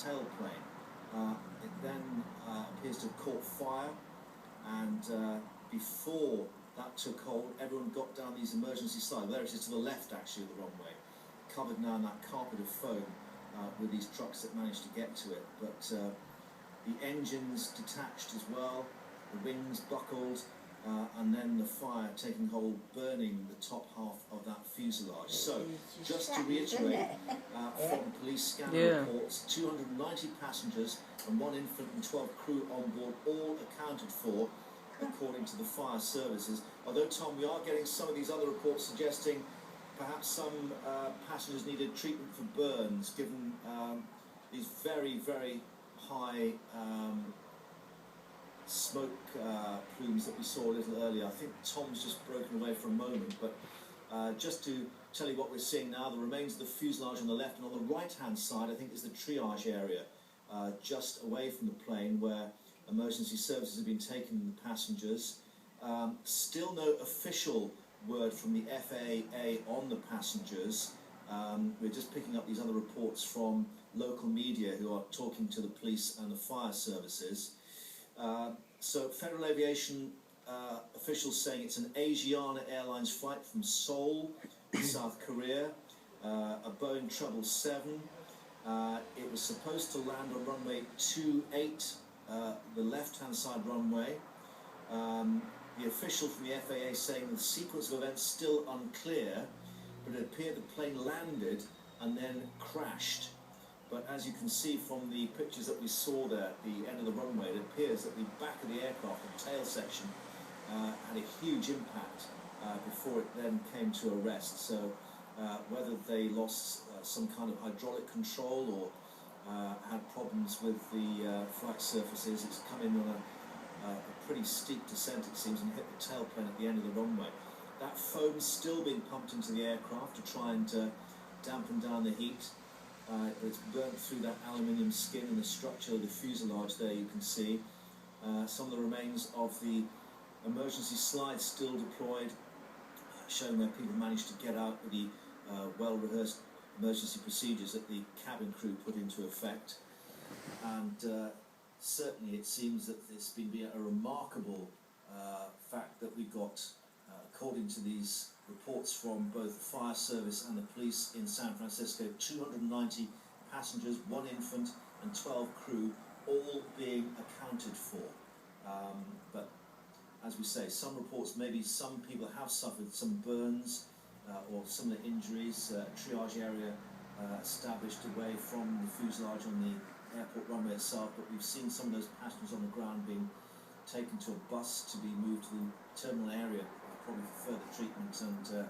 tailplane. It then appears to have caught fire, and before that took hold, everyone got down these emergency slides. There it is to the left, actually, of the runway, covered now in that carpet of foam with these trucks that managed to get to it. But the engines detached as well, the wings buckled, and then the fire taking hold, burning the top half of that fuselage. So, just to reiterate, from police scanner reports, 290 passengers and 1 infant and 12 crew on board, all accounted for, according to the fire services. Although, Tom, we are getting some of these other reports suggesting perhaps some passengers needed treatment for burns, given these very, very high smoke plumes that we saw a little earlier. I think Tom's just broken away for a moment, but just to tell you what we're seeing now, the remains of the fuselage on the left, and on the right-hand side, I think, is the triage area, just away from the plane, where emergency services have been taking the passengers. Still no official word from the FAA on the passengers. We're just picking up these other reports from local media who are talking to the police and the fire services. So Federal Aviation officials saying it's an Asiana Airlines flight from Seoul, South Korea, a Boeing 777. It was supposed to land on runway 28, the left-hand side runway. The official from the FAA saying the sequence of events still unclear, but it appeared the plane landed and then crashed. But as you can see from the pictures that we saw there at the end of the runway, it appears that the back of the aircraft, the tail section, had a huge impact before it then came to a rest. So whether they lost some kind of hydraulic control or had problems with the flight surfaces, it's come in on a pretty steep descent, it seems, and hit the tailplane at the end of the runway. That foam's still being pumped into the aircraft to try and dampen down the heat. It's burnt through that aluminium skin and the structure of the fuselage there, you can see. Some of the remains of the emergency slides still deployed, showing where people managed to get out with the well-rehearsed emergency procedures that the cabin crew put into effect. And certainly it seems that it's been a remarkable fact that we got, according to these reports from both the fire service and the police in San Francisco, 290 passengers, 1 infant and 12 crew, all being accounted for. But as we say, some reports, maybe some people have suffered some burns or similar injuries. A triage area established away from the fuselage on the airport runway itself, but we've seen some of those passengers on the ground being taken to a bus to be moved to the terminal area, probably for further treatment, and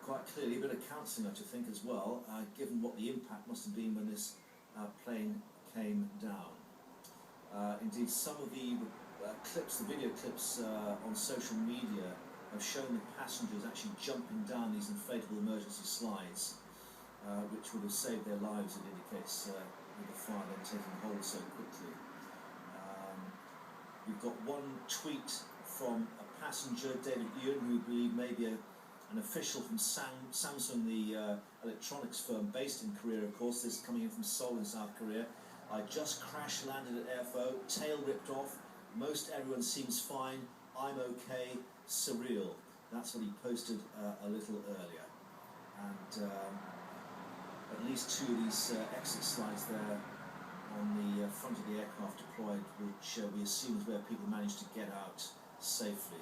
quite clearly a bit of counselling, I should think, as well, given what the impact must have been when this plane came down. Indeed, some of the clips, the video clips on social media have shown the passengers actually jumping down these inflatable emergency slides, which would have saved their lives, it indicates, with the fire then taking hold so quickly. We've got one tweet from a passenger, David Ewan, who we believe may be an official from Samsung, the electronics firm based in Korea, of course. This is coming in from Seoul in South Korea. I just crash landed at Airfo, tail ripped off, most everyone seems fine, I'm okay, surreal. That's what he posted a little earlier. And at least 2 of these exit slides there on the front of the aircraft deployed, which we assume is where people managed to get out safely.